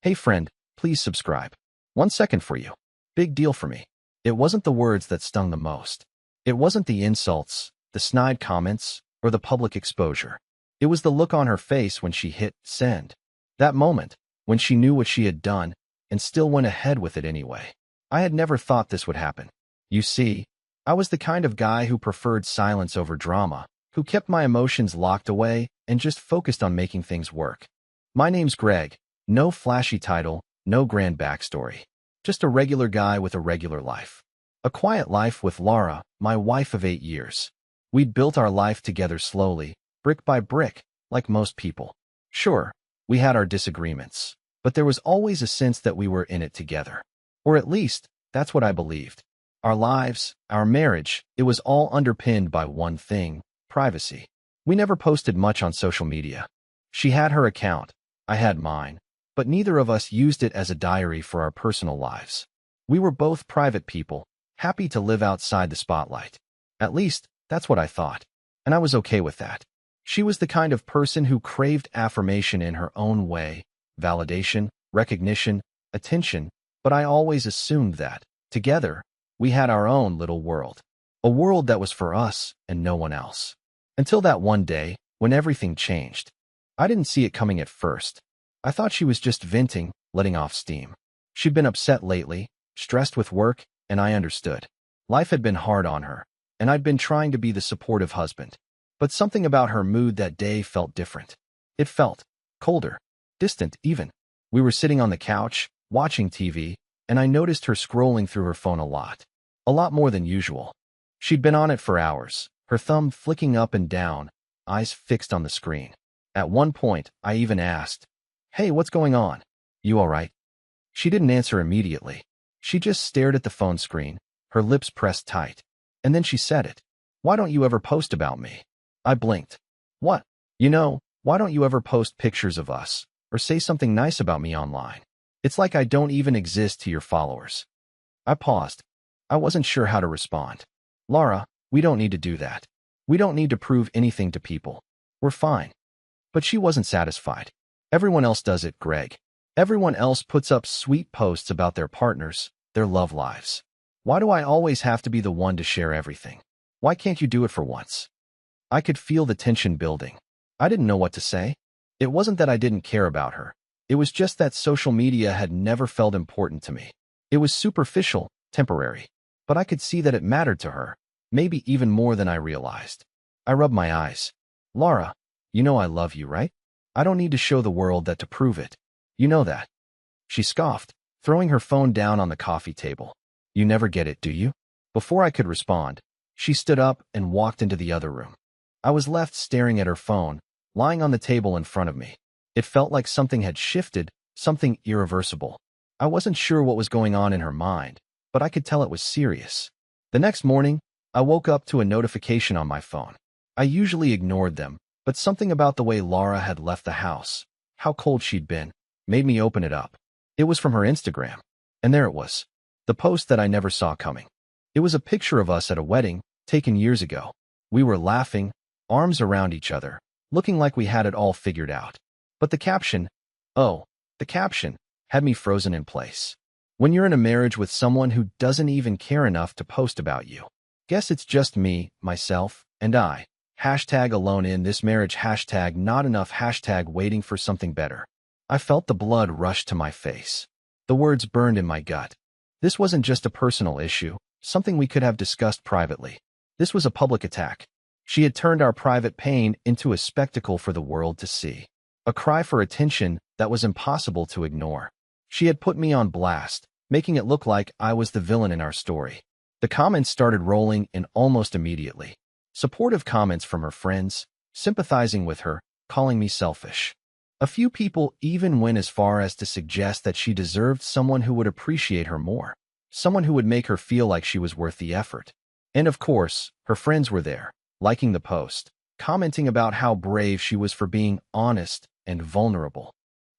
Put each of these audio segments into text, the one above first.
Hey friend, please subscribe. 1 second for you. Big deal for me. It wasn't the words that stung the most. It wasn't the insults, the snide comments, or the public exposure. It was the look on her face when she hit send. That moment, when she knew what she had done and still went ahead with it anyway. I had never thought this would happen. You see, I was the kind of guy who preferred silence over drama, who kept my emotions locked away and just focused on making things work. My name's Greg. No flashy title, no grand backstory. Just a regular guy with a regular life. A quiet life with Laura, my wife of 8 years. We'd built our life together slowly, brick by brick, like most people. Sure, we had our disagreements, but there was always a sense that we were in it together. Or at least, that's what I believed. Our lives, our marriage, it was all underpinned by one thing: privacy. We never posted much on social media. She had her account, I had mine, but neither of us used it as a diary for our personal lives. We were both private people, happy to live outside the spotlight. At least, that's what I thought, and I was okay with that. She was the kind of person who craved affirmation in her own way, validation, recognition, attention, but I always assumed that, together, we had our own little world. A world that was for us and no one else. Until that one day, when everything changed. I didn't see it coming at first. I thought she was just venting, letting off steam. She'd been upset lately, stressed with work, and I understood. Life had been hard on her, and I'd been trying to be the supportive husband. But something about her mood that day felt different. It felt colder, distant even. We were sitting on the couch, watching TV, and I noticed her scrolling through her phone a lot. A lot more than usual. She'd been on it for hours, her thumb flicking up and down, eyes fixed on the screen. At one point, I even asked, "Hey, what's going on? You all right?" She didn't answer immediately. She just stared at the phone screen, her lips pressed tight. And then she said it. "Why don't you ever post about me?" I blinked. "What? Why don't you ever post pictures of us, or say something nice about me online? It's like I don't even exist to your followers." I paused. I wasn't sure how to respond. "Laura, we don't need to do that. We don't need to prove anything to people. We're fine." But she wasn't satisfied. "Everyone else does it, Greg. Everyone else puts up sweet posts about their partners, their love lives. Why do I always have to be the one to share everything? Why can't you do it for once?" I could feel the tension building. I didn't know what to say. It wasn't that I didn't care about her. It was just that social media had never felt important to me. It was superficial, temporary. But I could see that it mattered to her, maybe even more than I realized. I rubbed my eyes. "Laura, you know I love you, right? I don't need to show the world that to prove it. You know that." She scoffed, throwing her phone down on the coffee table. "You never get it, do you?" Before I could respond, she stood up and walked into the other room. I was left staring at her phone, lying on the table in front of me. It felt like something had shifted, something irreversible. I wasn't sure what was going on in her mind, but I could tell it was serious. The next morning, I woke up to a notification on my phone. I usually ignored them, but something about the way Laura had left the house, how cold she'd been, made me open it up. It was from her Instagram. And there it was. The post that I never saw coming. It was a picture of us at a wedding, taken years ago. We were laughing, arms around each other, looking like we had it all figured out. But the caption, had me frozen in place. When you're in a marriage with someone who doesn't even care enough to post about you. Guess it's just me, myself, and I. Hashtag alone in this marriage, hashtag not enough, hashtag waiting for something better. I felt the blood rush to my face. The words burned in my gut. This wasn't just a personal issue, something we could have discussed privately. This was a public attack. She had turned our private pain into a spectacle for the world to see. A cry for attention that was impossible to ignore. She had put me on blast, making it look like I was the villain in our story. The comments started rolling in almost immediately. Supportive comments from her friends, sympathizing with her, calling me selfish. A few people even went as far as to suggest that she deserved someone who would appreciate her more, someone who would make her feel like she was worth the effort. And of course, her friends were there, liking the post, commenting about how brave she was for being honest and vulnerable.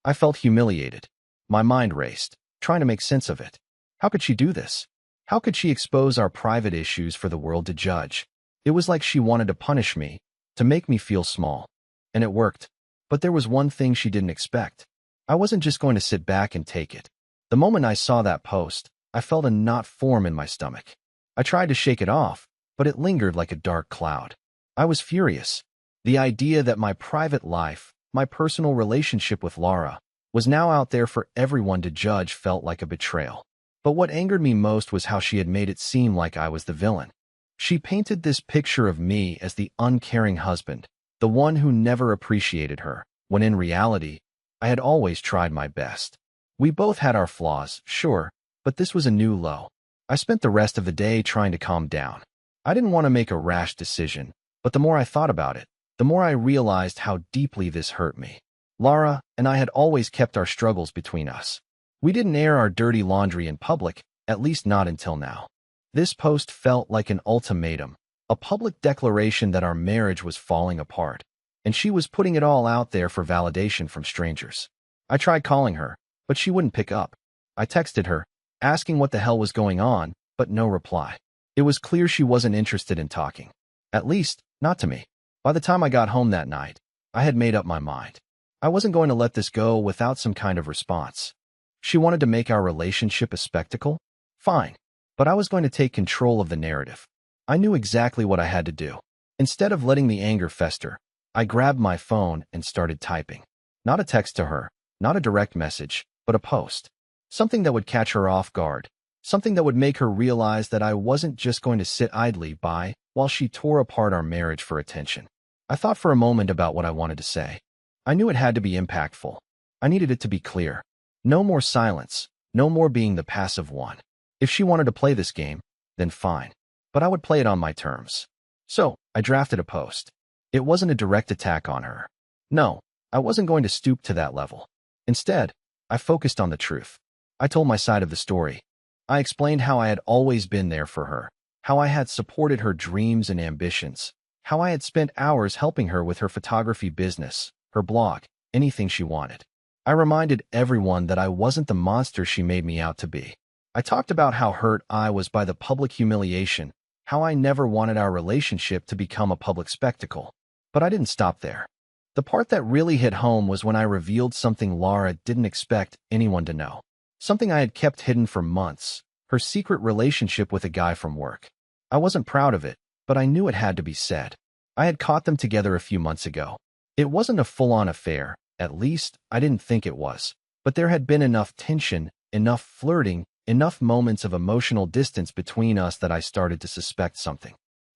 I felt humiliated. My mind raced, trying to make sense of it. How could she do this? How could she expose our private issues for the world to judge? It was like she wanted to punish me, to make me feel small. And it worked. But there was one thing she didn't expect. I wasn't just going to sit back and take it. The moment I saw that post, I felt a knot form in my stomach. I tried to shake it off, but it lingered like a dark cloud. I was furious. The idea that my private life, my personal relationship with Laura, was now out there for everyone to judge felt like a betrayal. But what angered me most was how she had made it seem like I was the villain. She painted this picture of me as the uncaring husband, the one who never appreciated her, when in reality, I had always tried my best. We both had our flaws, sure, but this was a new low. I spent the rest of the day trying to calm down. I didn't want to make a rash decision, but the more I thought about it, the more I realized how deeply this hurt me. Laura and I had always kept our struggles between us. We didn't air our dirty laundry in public, at least not until now. This post felt like an ultimatum, a public declaration that our marriage was falling apart, and she was putting it all out there for validation from strangers. I tried calling her, but she wouldn't pick up. I texted her, asking what the hell was going on, but no reply. It was clear she wasn't interested in talking. At least, not to me. By the time I got home that night, I had made up my mind. I wasn't going to let this go without some kind of response. She wanted to make our relationship a spectacle? Fine. But I was going to take control of the narrative. I knew exactly what I had to do. Instead of letting the anger fester, I grabbed my phone and started typing. Not a text to her, not a direct message, but a post. Something that would catch her off guard. Something that would make her realize that I wasn't just going to sit idly by while she tore apart our marriage for attention. I thought for a moment about what I wanted to say. I knew it had to be impactful. I needed it to be clear. No more silence, no more being the passive one. If she wanted to play this game, then fine. But I would play it on my terms. So, I drafted a post. It wasn't a direct attack on her. No, I wasn't going to stoop to that level. Instead, I focused on the truth. I told my side of the story. I explained how I had always been there for her, how I had supported her dreams and ambitions, how I had spent hours helping her with her photography business, her blog, anything she wanted. I reminded everyone that I wasn't the monster she made me out to be. I talked about how hurt I was by the public humiliation, how I never wanted our relationship to become a public spectacle. But I didn't stop there. The part that really hit home was when I revealed something Laura didn't expect anyone to know. Something I had kept hidden for months, her secret relationship with a guy from work. I wasn't proud of it, but I knew it had to be said. I had caught them together a few months ago. It wasn't a full-on affair, at least I didn't think it was. But there had been enough tension, enough flirting, enough moments of emotional distance between us that I started to suspect something.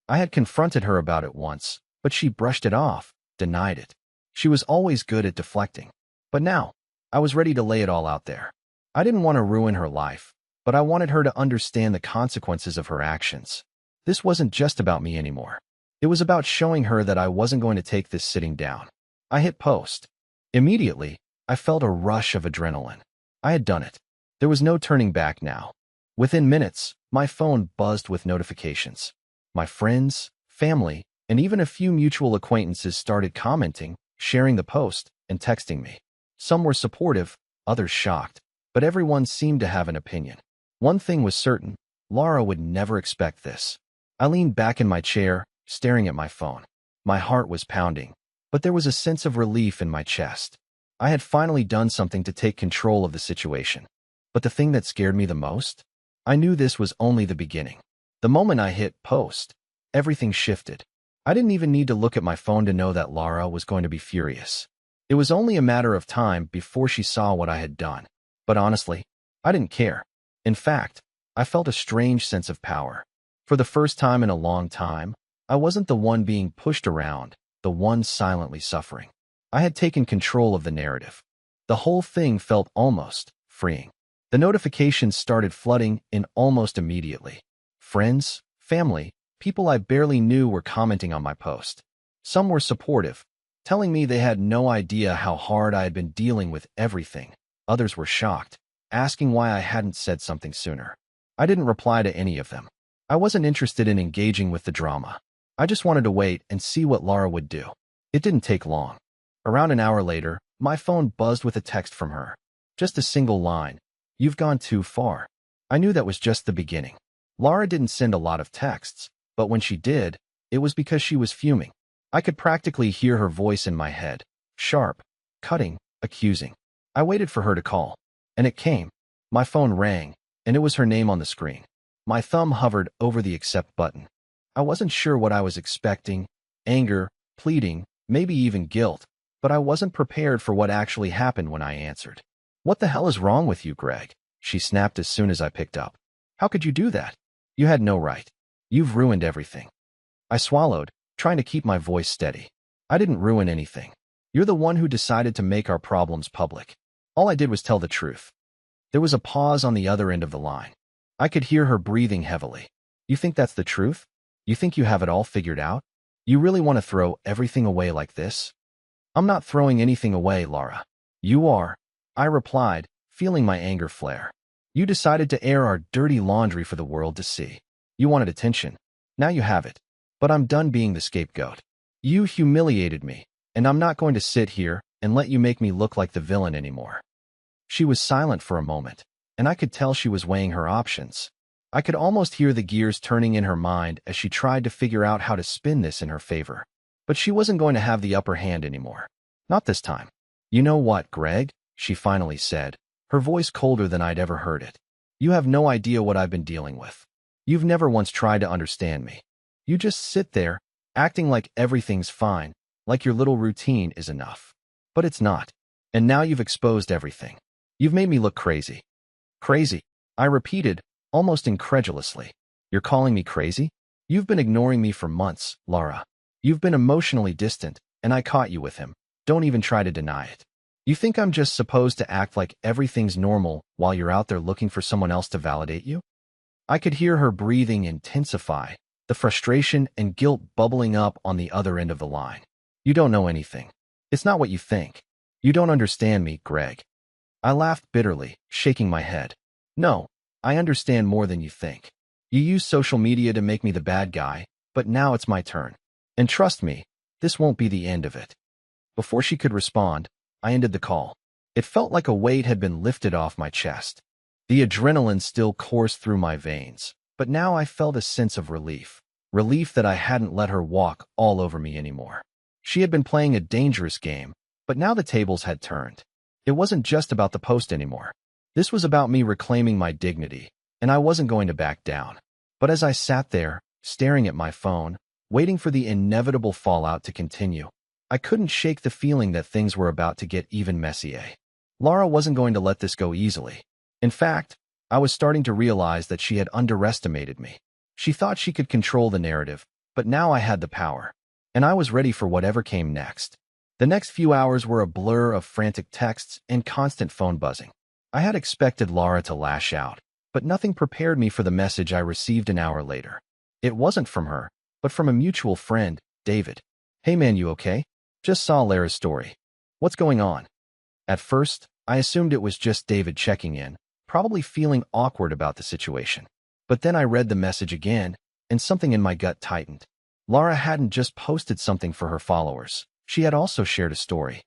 I had confronted her about it once, but she brushed it off, denied it. She was always good at deflecting. But now, I was ready to lay it all out there. I didn't want to ruin her life, but I wanted her to understand the consequences of her actions. This wasn't just about me anymore. It was about showing her that I wasn't going to take this sitting down. I hit post. Immediately, I felt a rush of adrenaline. I had done it. There was no turning back now. Within minutes, my phone buzzed with notifications. My friends, family, and even a few mutual acquaintances started commenting, sharing the post, and texting me. Some were supportive, others shocked, but everyone seemed to have an opinion. One thing was certain, Laura would never expect this. I leaned back in my chair, staring at my phone. My heart was pounding, but there was a sense of relief in my chest. I had finally done something to take control of the situation. But the thing that scared me the most? I knew this was only the beginning. The moment I hit post, everything shifted. I didn't even need to look at my phone to know that Laura was going to be furious. It was only a matter of time before she saw what I had done. But honestly, I didn't care. In fact, I felt a strange sense of power. For the first time in a long time, I wasn't the one being pushed around, the one silently suffering. I had taken control of the narrative. The whole thing felt almost freeing. The notifications started flooding in almost immediately. Friends, family, people I barely knew were commenting on my post. Some were supportive, telling me they had no idea how hard I had been dealing with everything. Others were shocked, asking why I hadn't said something sooner. I didn't reply to any of them. I wasn't interested in engaging with the drama. I just wanted to wait and see what Laura would do. It didn't take long. Around an hour later, my phone buzzed with a text from her. Just a single line. "You've gone too far." I knew that was just the beginning. Laura didn't send a lot of texts, but when she did, it was because she was fuming. I could practically hear her voice in my head. Sharp, cutting, accusing. I waited for her to call, and it came. My phone rang, and it was her name on the screen. My thumb hovered over the accept button. I wasn't sure what I was expecting: anger, pleading, maybe even guilt, but I wasn't prepared for what actually happened when I answered. "What the hell is wrong with you, Greg?" she snapped as soon as I picked up. "How could you do that? You had no right. You've ruined everything." I swallowed, trying to keep my voice steady. "I didn't ruin anything. You're the one who decided to make our problems public. All I did was tell the truth." There was a pause on the other end of the line. I could hear her breathing heavily. "You think that's the truth? You think you have it all figured out? You really want to throw everything away like this?" "I'm not throwing anything away, Laura." "You are," I replied, feeling my anger flare. "You decided to air our dirty laundry for the world to see. You wanted attention. Now you have it. But I'm done being the scapegoat. You humiliated me, and I'm not going to sit here and let you make me look like the villain anymore." She was silent for a moment, and I could tell she was weighing her options. I could almost hear the gears turning in her mind as she tried to figure out how to spin this in her favor. But she wasn't going to have the upper hand anymore. Not this time. "You know what, Greg?" she finally said, her voice colder than I'd ever heard it. "You have no idea what I've been dealing with. You've never once tried to understand me. You just sit there, acting like everything's fine, like your little routine is enough. But it's not. And now you've exposed everything. You've made me look crazy." "Crazy?" I repeated, almost incredulously. "You're calling me crazy? You've been ignoring me for months, Laura. You've been emotionally distant, and I caught you with him. Don't even try to deny it. You think I'm just supposed to act like everything's normal while you're out there looking for someone else to validate you?" I could hear her breathing intensify, the frustration and guilt bubbling up on the other end of the line. "You don't know anything. It's not what you think. You don't understand me, Greg." I laughed bitterly, shaking my head. "No, I understand more than you think. You use social media to make me the bad guy, but now it's my turn. And trust me, this won't be the end of it." Before she could respond, I ended the call. It felt like a weight had been lifted off my chest. The adrenaline still coursed through my veins, but now I felt a sense of relief. Relief that I hadn't let her walk all over me anymore. She had been playing a dangerous game, but now the tables had turned. It wasn't just about the post anymore. This was about me reclaiming my dignity, and I wasn't going to back down. But as I sat there, staring at my phone, waiting for the inevitable fallout to continue, I couldn't shake the feeling that things were about to get even messier. Laura wasn't going to let this go easily. In fact, I was starting to realize that she had underestimated me. She thought she could control the narrative, but now I had the power, and I was ready for whatever came next. The next few hours were a blur of frantic texts and constant phone buzzing. I had expected Laura to lash out, but nothing prepared me for the message I received an hour later. It wasn't from her, but from a mutual friend, David. "Hey man, you okay? Just saw Lara's story. What's going on?" At first, I assumed it was just David checking in, probably feeling awkward about the situation. But then I read the message again, and something in my gut tightened. Laura hadn't just posted something for her followers. She had also shared a story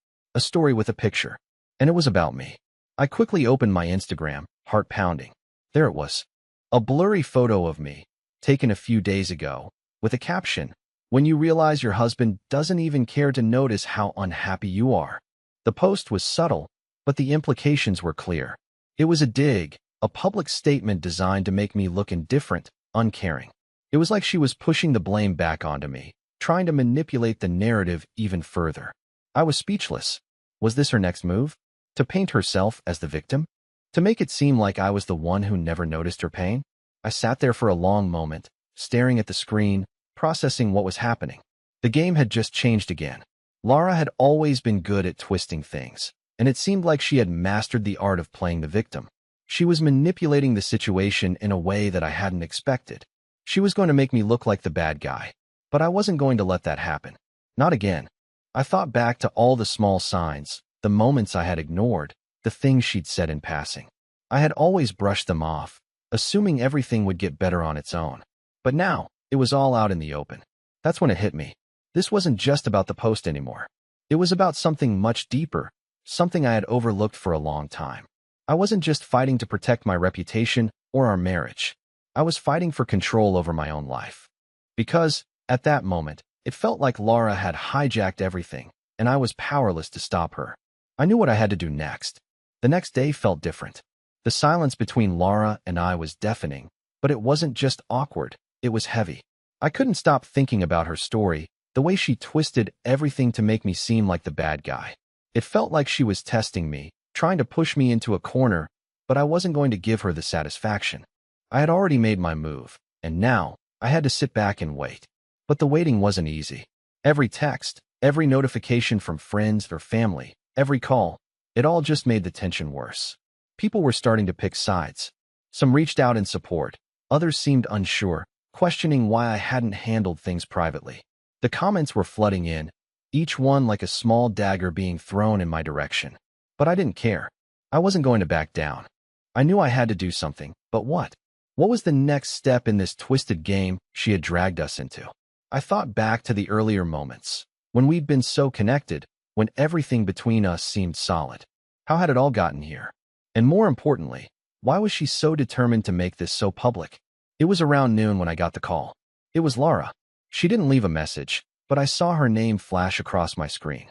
with a picture, and it was about me. I quickly opened my Instagram, heart pounding. There it was. A blurry photo of me, taken a few days ago, with a caption, "When you realize your husband doesn't even care to notice how unhappy you are." The post was subtle, but the implications were clear. It was a dig, a public statement designed to make me look indifferent, uncaring. It was like she was pushing the blame back onto me, trying to manipulate the narrative even further. I was speechless. Was this her next move? To paint herself as the victim? To make it seem like I was the one who never noticed her pain? I sat there for a long moment, staring at the screen, processing what was happening. The game had just changed again. Laura had always been good at twisting things, and it seemed like she had mastered the art of playing the victim. She was manipulating the situation in a way that I hadn't expected. She was going to make me look like the bad guy, but I wasn't going to let that happen. Not again. I thought back to all the small signs, the moments I had ignored, the things she'd said in passing. I had always brushed them off, assuming everything would get better on its own. But now, it was all out in the open. That's when it hit me. This wasn't just about the post anymore. It was about something much deeper, something I had overlooked for a long time. I wasn't just fighting to protect my reputation or our marriage. I was fighting for control over my own life. Because, at that moment, it felt like Laura had hijacked everything, and I was powerless to stop her. I knew what I had to do next. The next day felt different. The silence between Laura and I was deafening, but it wasn't just awkward, it was heavy. I couldn't stop thinking about her story, the way she twisted everything to make me seem like the bad guy. It felt like she was testing me, trying to push me into a corner, but I wasn't going to give her the satisfaction. I had already made my move, and now I had to sit back and wait. But the waiting wasn't easy. Every text, every notification from friends or family, every call, it all just made the tension worse. People were starting to pick sides. Some reached out in support. Others seemed unsure, questioning why I hadn't handled things privately. The comments were flooding in, each one like a small dagger being thrown in my direction. But I didn't care. I wasn't going to back down. I knew I had to do something, but what? What was the next step in this twisted game she had dragged us into? I thought back to the earlier moments, when we'd been so connected, when everything between us seemed solid. How had it all gotten here? And more importantly, why was she so determined to make this so public? It was around noon when I got the call. It was Laura. She didn't leave a message, but I saw her name flash across my screen.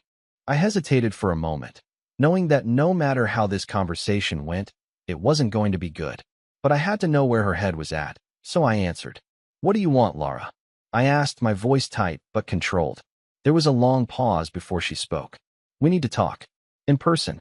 I hesitated for a moment, knowing that no matter how this conversation went, it wasn't going to be good. But I had to know where her head was at, so I answered. "What do you want, Laura?" I asked, my voice tight but controlled. There was a long pause before she spoke. "We need to talk. In person."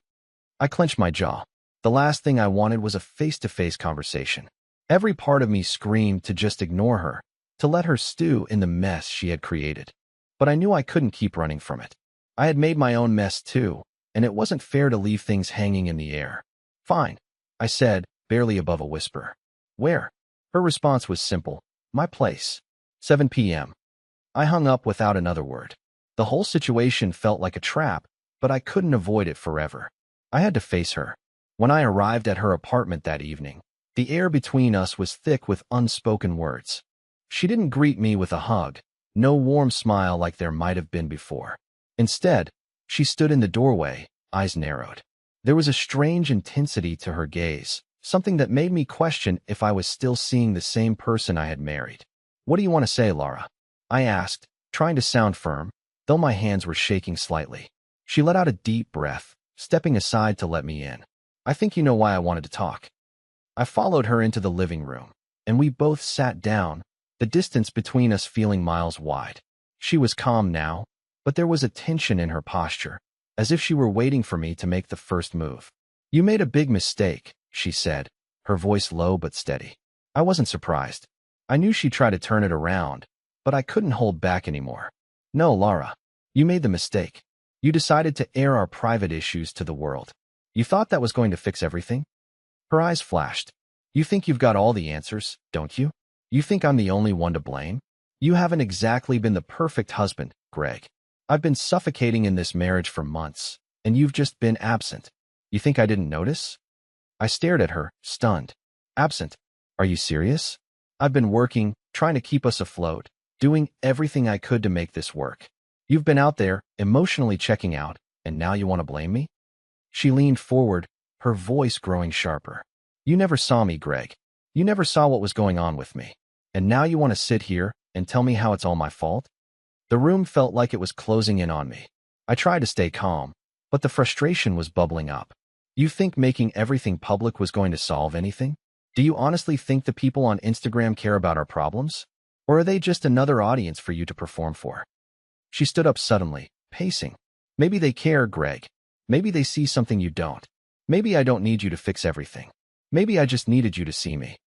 I clenched my jaw. The last thing I wanted was a face-to-face conversation. Every part of me screamed to just ignore her, to let her stew in the mess she had created. But I knew I couldn't keep running from it. I had made my own mess too, and it wasn't fair to leave things hanging in the air. "Fine," I said, barely above a whisper. "Where?" Her response was simple. "My place. 7 p.m. I hung up without another word. The whole situation felt like a trap, but I couldn't avoid it forever. I had to face her. When I arrived at her apartment that evening, the air between us was thick with unspoken words. She didn't greet me with a hug, no warm smile like there might have been before. Instead, she stood in the doorway, eyes narrowed. There was a strange intensity to her gaze, something that made me question if I was still seeing the same person I had married. "What do you want to say, Laura?" I asked, trying to sound firm, though my hands were shaking slightly. She let out a deep breath, stepping aside to let me in. "I think you know why I wanted to talk." I followed her into the living room, and we both sat down, the distance between us feeling miles wide. She was calm now, but there was a tension in her posture, as if she were waiting for me to make the first move. "You made a big mistake," she said, her voice low but steady. I wasn't surprised. I knew she'd try to turn it around, but I couldn't hold back anymore. "No, Laura, you made the mistake. You decided to air our private issues to the world. You thought that was going to fix everything?" Her eyes flashed. "You think you've got all the answers, don't you? You think I'm the only one to blame? You haven't exactly been the perfect husband, Greg. I've been suffocating in this marriage for months, and you've just been absent. You think I didn't notice?" I stared at her, stunned. "Absent? Are you serious? I've been working, trying to keep us afloat, doing everything I could to make this work. You've been out there, emotionally checking out, and now you want to blame me?" She leaned forward, her voice growing sharper. "You never saw me, Greg. You never saw what was going on with me. And now you want to sit here and tell me how it's all my fault?" The room felt like it was closing in on me. I tried to stay calm, but the frustration was bubbling up. "You think making everything public was going to solve anything? Do you honestly think the people on Instagram care about our problems? Or are they just another audience for you to perform for?" She stood up suddenly, pacing. "Maybe they care, Greg. Maybe they see something you don't. Maybe I don't need you to fix everything. Maybe I just needed you to see me."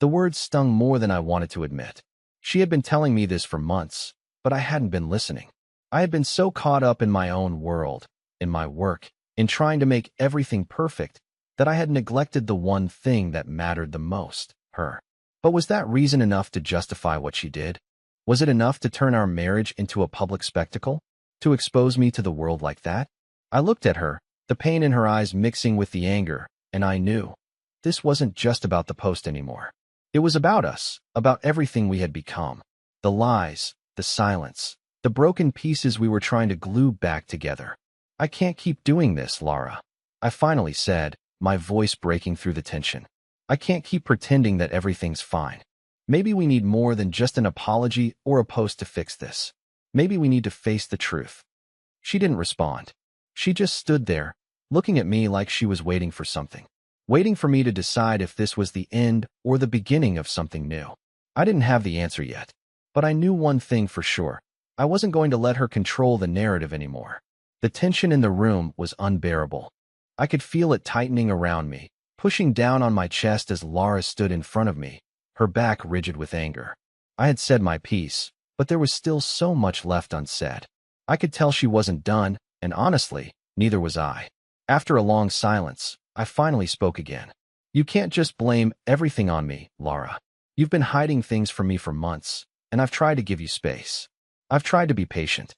The words stung more than I wanted to admit. She had been telling me this for months, but I hadn't been listening. I had been so caught up in my own world, in my work, in trying to make everything perfect, that I had neglected the one thing that mattered the most, her. But was that reason enough to justify what she did? Was it enough to turn our marriage into a public spectacle? To expose me to the world like that? I looked at her, the pain in her eyes mixing with the anger, and I knew. This wasn't just about the post anymore. It was about us, about everything we had become. The lies, the silence, the broken pieces we were trying to glue back together. "I can't keep doing this, Laura," I finally said, my voice breaking through the tension. "I can't keep pretending that everything's fine. Maybe we need more than just an apology or a post to fix this. Maybe we need to face the truth." She didn't respond. She just stood there, looking at me like she was waiting for something. Waiting for me to decide if this was the end or the beginning of something new. I didn't have the answer yet, but I knew one thing for sure. I wasn't going to let her control the narrative anymore. The tension in the room was unbearable. I could feel it tightening around me, pushing down on my chest as Lara stood in front of me, her back rigid with anger. I had said my piece, but there was still so much left unsaid. I could tell she wasn't done, and honestly, neither was I. After a long silence, I finally spoke again. You can't just blame everything on me, Lara. You've been hiding things from me for months, and I've tried to give you space. I've tried to be patient.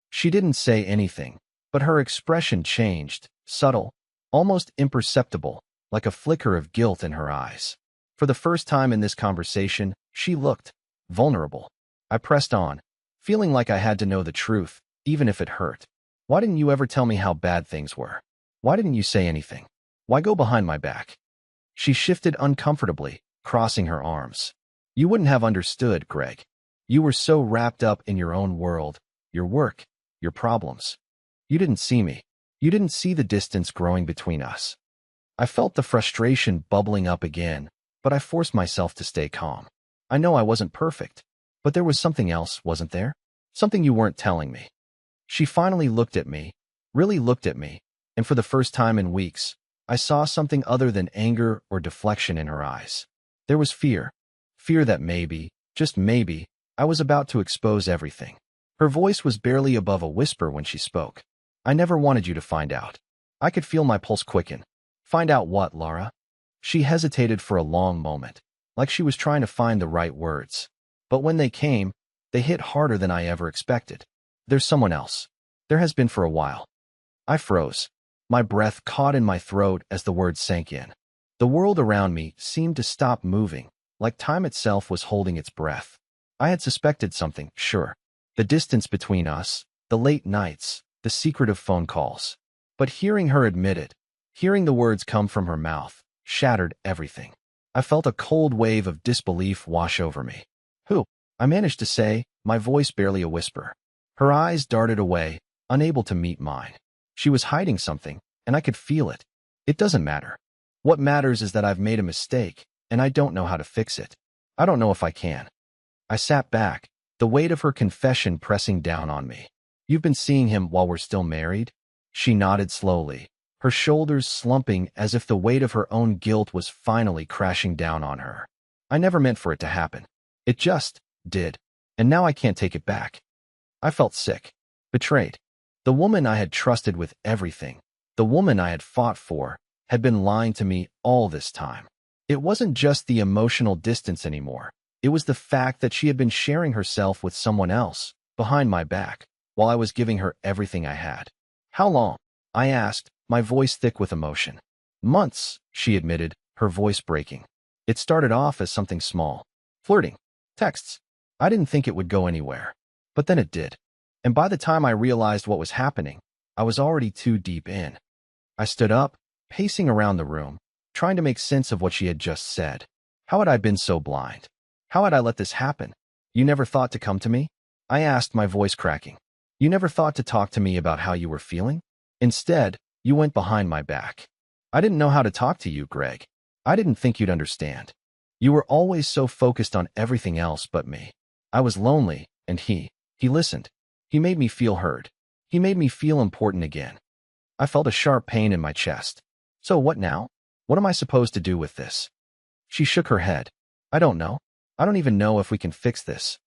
She didn't say anything, but her expression changed, subtle, almost imperceptible, like a flicker of guilt in her eyes. For the first time in this conversation, she looked vulnerable. I pressed on, feeling like I had to know the truth, even if it hurt. Why didn't you ever tell me how bad things were? Why didn't you say anything? Why go behind my back? She shifted uncomfortably, crossing her arms. You wouldn't have understood, Greg. You were so wrapped up in your own world, your work, your problems. You didn't see me. You didn't see the distance growing between us. I felt the frustration bubbling up again, but I forced myself to stay calm. I know I wasn't perfect, but there was something else, wasn't there? Something you weren't telling me. She finally looked at me, really looked at me, and for the first time in weeks, I saw something other than anger or deflection in her eyes. There was fear. Fear that maybe, just maybe, I was about to expose everything. Her voice was barely above a whisper when she spoke. I never wanted you to find out. I could feel my pulse quicken. Find out what, Lara? She hesitated for a long moment, like she was trying to find the right words. But when they came, they hit harder than I ever expected. There's someone else. There has been for a while. I froze. My breath caught in my throat as the words sank in. The world around me seemed to stop moving, like time itself was holding its breath. I had suspected something, sure. The distance between us, the late nights, the secretive phone calls. But hearing her admit it, hearing the words come from her mouth, shattered everything. I felt a cold wave of disbelief wash over me. Who? I managed to say, my voice barely a whisper. Her eyes darted away, unable to meet mine. She was hiding something, and I could feel it. It doesn't matter. What matters is that I've made a mistake, and I don't know how to fix it. I don't know if I can. I sat back, the weight of her confession pressing down on me. You've been seeing him while we're still married? She nodded slowly, her shoulders slumping as if the weight of her own guilt was finally crashing down on her. I never meant for it to happen. It just did, and now I can't take it back. I felt sick, betrayed. The woman I had trusted with everything, the woman I had fought for, had been lying to me all this time. It wasn't just the emotional distance anymore. It was the fact that she had been sharing herself with someone else, behind my back, while I was giving her everything I had. How long? I asked, my voice thick with emotion. Months, she admitted, her voice breaking. It started off as something small. Flirting. Texts. I didn't think it would go anywhere. But then it did. And by the time I realized what was happening, I was already too deep in. I stood up, pacing around the room, trying to make sense of what she had just said. How had I been so blind? How had I let this happen? You never thought to come to me? I asked, my voice cracking. You never thought to talk to me about how you were feeling? Instead, you went behind my back. I didn't know how to talk to you, Greg. I didn't think you'd understand. You were always so focused on everything else but me. I was lonely, and he listened. He made me feel heard. He made me feel important again. I felt a sharp pain in my chest. So what now? What am I supposed to do with this? She shook her head. I don't know. I don't even know if we can fix this.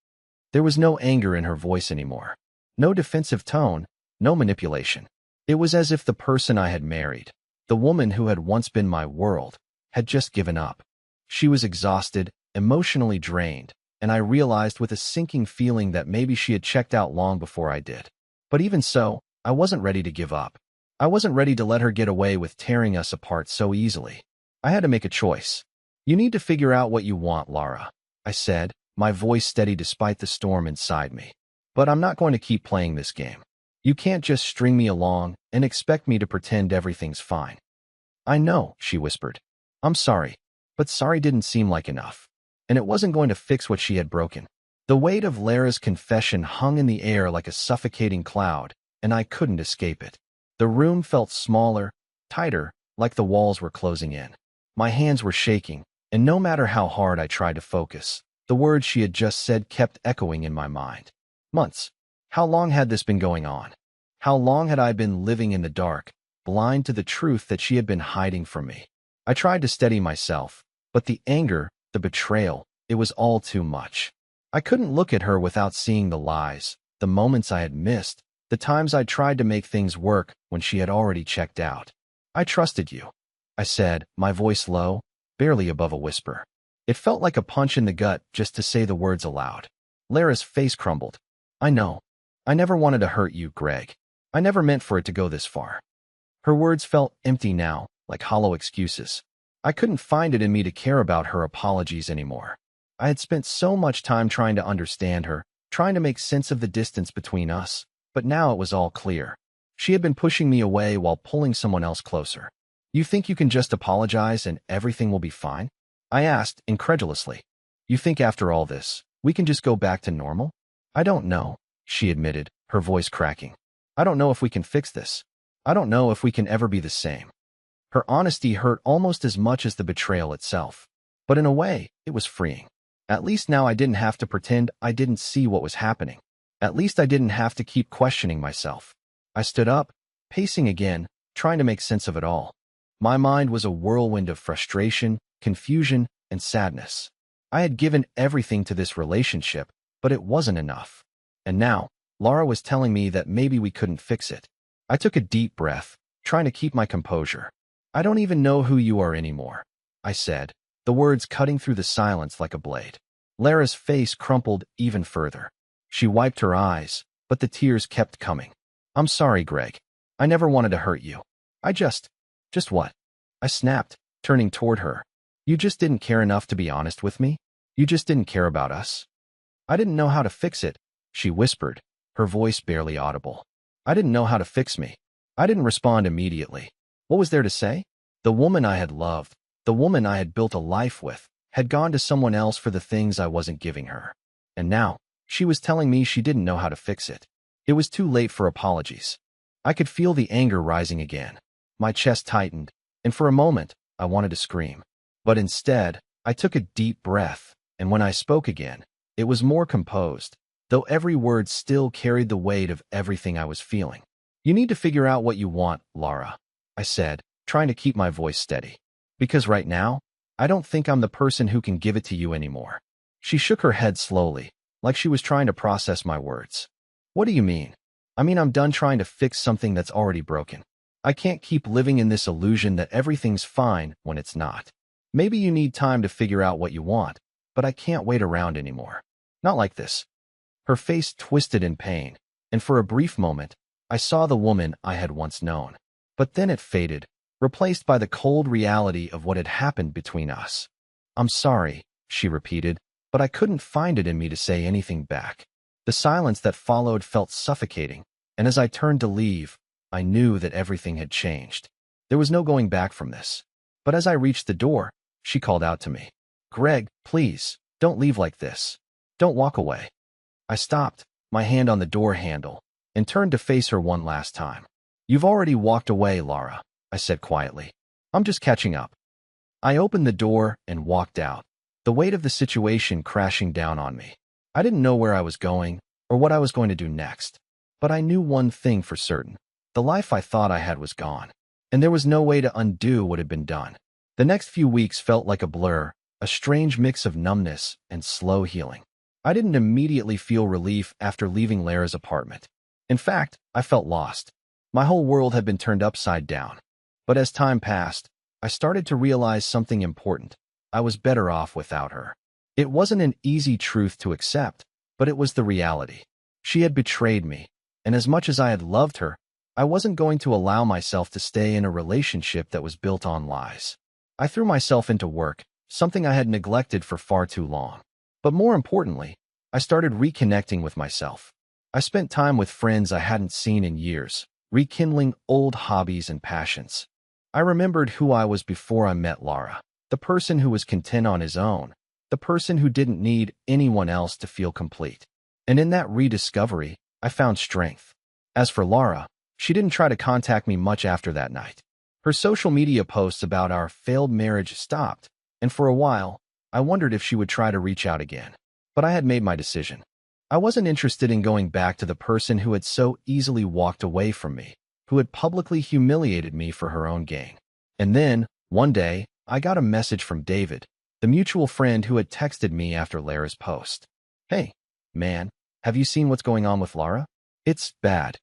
There was no anger in her voice anymore. No defensive tone, no manipulation. It was as if the person I had married, the woman who had once been my world, had just given up. She was exhausted, emotionally drained, and I realized with a sinking feeling that maybe she had checked out long before I did. But even so, I wasn't ready to give up. I wasn't ready to let her get away with tearing us apart so easily. I had to make a choice. You need to figure out what you want, Lara, I said, my voice steady despite the storm inside me. But I'm not going to keep playing this game. You can't just string me along and expect me to pretend everything's fine. I know, she whispered. I'm sorry, but sorry didn't seem like enough. And it wasn't going to fix what she had broken. The weight of Lara's confession hung in the air like a suffocating cloud, and I couldn't escape it. The room felt smaller, tighter, like the walls were closing in. My hands were shaking, and no matter how hard I tried to focus, the words she had just said kept echoing in my mind. Months. How long had this been going on? How long had I been living in the dark, blind to the truth that she had been hiding from me? I tried to steady myself, but the anger, the betrayal, it was all too much. I couldn't look at her without seeing the lies, the moments I had missed, the times I tried to make things work when she had already checked out. I trusted you, I said, my voice low, barely above a whisper. It felt like a punch in the gut just to say the words aloud. Lara's face crumbled. I know. I never wanted to hurt you, Greg. I never meant for it to go this far. Her words felt empty now, like hollow excuses. I couldn't find it in me to care about her apologies anymore. I had spent so much time trying to understand her, trying to make sense of the distance between us, but now it was all clear. She had been pushing me away while pulling someone else closer. You think you can just apologize and everything will be fine? I asked, incredulously. You think after all this, we can just go back to normal? I don't know, she admitted, her voice cracking. I don't know if we can fix this. I don't know if we can ever be the same. Her honesty hurt almost as much as the betrayal itself. But in a way, it was freeing. At least now I didn't have to pretend I didn't see what was happening. At least I didn't have to keep questioning myself. I stood up, pacing again, trying to make sense of it all. My mind was a whirlwind of frustration, confusion, and sadness. I had given everything to this relationship, but it wasn't enough. And now, Lara was telling me that maybe we couldn't fix it. I took a deep breath, trying to keep my composure. I don't even know who you are anymore, I said, the words cutting through the silence like a blade. Lara's face crumpled even further. She wiped her eyes, but the tears kept coming. I'm sorry, Greg. I never wanted to hurt you. Just what? I snapped, turning toward her. You just didn't care enough to be honest with me? You just didn't care about us? I didn't know how to fix it, she whispered, her voice barely audible. I didn't know how to fix me. I didn't respond immediately. What was there to say? The woman I had loved, the woman I had built a life with, had gone to someone else for the things I wasn't giving her. And now, she was telling me she didn't know how to fix it. It was too late for apologies. I could feel the anger rising again. My chest tightened, and for a moment, I wanted to scream. But instead, I took a deep breath, and when I spoke again, it was more composed, though every word still carried the weight of everything I was feeling. You need to figure out what you want, Lara, I said, trying to keep my voice steady. Because right now, I don't think I'm the person who can give it to you anymore. She shook her head slowly, like she was trying to process my words. What do you mean? I mean, I'm done trying to fix something that's already broken. I can't keep living in this illusion that everything's fine when it's not. Maybe you need time to figure out what you want, but I can't wait around anymore. Not like this. Her face twisted in pain, and for a brief moment, I saw the woman I had once known. But then it faded, replaced by the cold reality of what had happened between us. I'm sorry, she repeated, but I couldn't find it in me to say anything back. The silence that followed felt suffocating, and as I turned to leave, I knew that everything had changed. There was no going back from this. But as I reached the door, she called out to me. Greg, please, don't leave like this. Don't walk away. I stopped, my hand on the door handle, and turned to face her one last time. You've already walked away, Lara, I said quietly. I'm just catching up. I opened the door and walked out, the weight of the situation crashing down on me. I didn't know where I was going or what I was going to do next, but I knew one thing for certain. The life I thought I had was gone, and there was no way to undo what had been done. The next few weeks felt like a blur, a strange mix of numbness and slow healing. I didn't immediately feel relief after leaving Lara's apartment. In fact, I felt lost. My whole world had been turned upside down. But as time passed, I started to realize something important. I was better off without her. It wasn't an easy truth to accept, but it was the reality. She had betrayed me, and as much as I had loved her, I wasn't going to allow myself to stay in a relationship that was built on lies. I threw myself into work, something I had neglected for far too long. But more importantly, I started reconnecting with myself. I spent time with friends I hadn't seen in years, rekindling old hobbies and passions. I remembered who I was before I met Lara, the person who was content on his own, the person who didn't need anyone else to feel complete. And in that rediscovery, I found strength. As for Lara, she didn't try to contact me much after that night. Her social media posts about our failed marriage stopped, and for a while, I wondered if she would try to reach out again. But I had made my decision. I wasn't interested in going back to the person who had so easily walked away from me, who had publicly humiliated me for her own gain. And then, one day, I got a message from David, the mutual friend who had texted me after Lara's post. "Hey, man, have you seen what's going on with Lara? It's bad."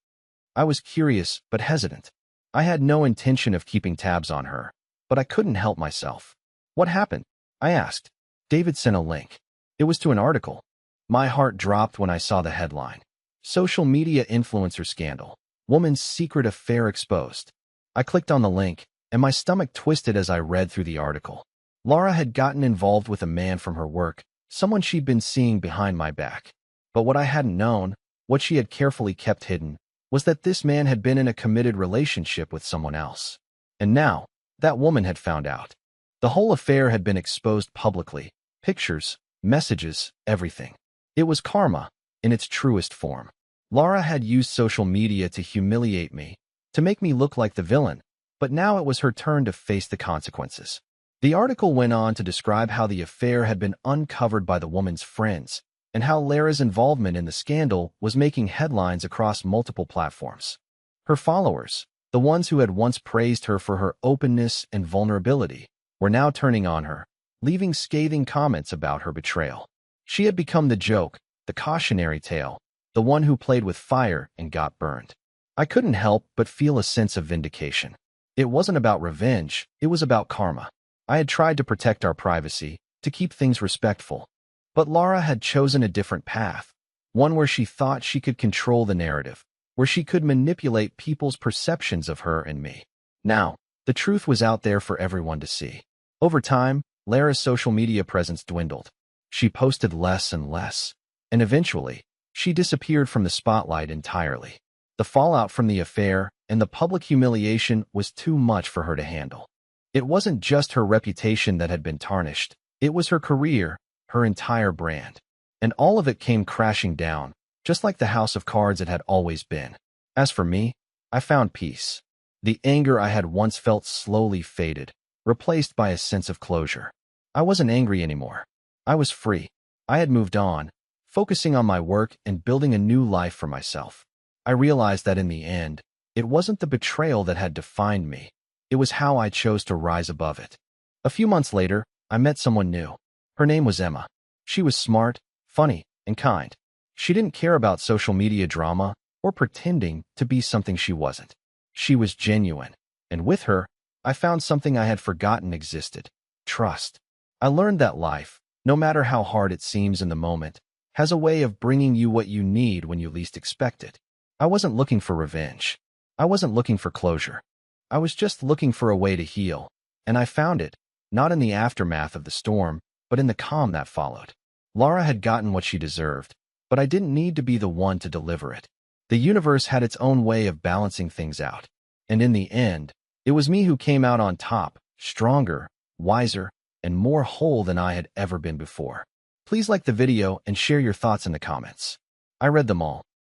I was curious but hesitant. I had no intention of keeping tabs on her, but I couldn't help myself. "What happened?" I asked. David sent a link. It was to an article. My heart dropped when I saw the headline. Social media influencer scandal. Woman's secret affair exposed. I clicked on the link, and my stomach twisted as I read through the article. Lara had gotten involved with a man from her work, someone she'd been seeing behind my back. But what I hadn't known, what she had carefully kept hidden, was that this man had been in a committed relationship with someone else. And now, that woman had found out. The whole affair had been exposed publicly. Pictures, messages, everything. It was karma, in its truest form. Lara had used social media to humiliate me, to make me look like the villain, but now it was her turn to face the consequences. The article went on to describe how the affair had been uncovered by the woman's friends, and how Lara's involvement in the scandal was making headlines across multiple platforms. Her followers, the ones who had once praised her for her openness and vulnerability, were now turning on her, leaving scathing comments about her betrayal. She had become the joke, the cautionary tale, the one who played with fire and got burned. I couldn't help but feel a sense of vindication. It wasn't about revenge, it was about karma. I had tried to protect our privacy, to keep things respectful. But Lara had chosen a different path, one where she thought she could control the narrative, where she could manipulate people's perceptions of her and me. Now, the truth was out there for everyone to see. Over time, Lara's social media presence dwindled. She posted less and less, and eventually, she disappeared from the spotlight entirely. The fallout from the affair and the public humiliation was too much for her to handle. It wasn't just her reputation that had been tarnished, it was her career, her entire brand. And all of it came crashing down, just like the house of cards it had always been. As for me, I found peace. The anger I had once felt slowly faded, replaced by a sense of closure. I wasn't angry anymore. I was free. I had moved on, focusing on my work and building a new life for myself. I realized that in the end, it wasn't the betrayal that had defined me. It was how I chose to rise above it. A few months later, I met someone new. Her name was Emma. She was smart, funny, and kind. She didn't care about social media drama or pretending to be something she wasn't. She was genuine, and with her, I found something I had forgotten existed: trust. I learned that life, no matter how hard it seems in the moment, has a way of bringing you what you need when you least expect it. I wasn't looking for revenge. I wasn't looking for closure. I was just looking for a way to heal, and I found it, not in the aftermath of the storm, but in the calm that followed. Lara had gotten what she deserved, but I didn't need to be the one to deliver it. The universe had its own way of balancing things out, and in the end, it was me who came out on top, stronger, wiser, and more whole than I had ever been before. Please like the video and share your thoughts in the comments. I read them all,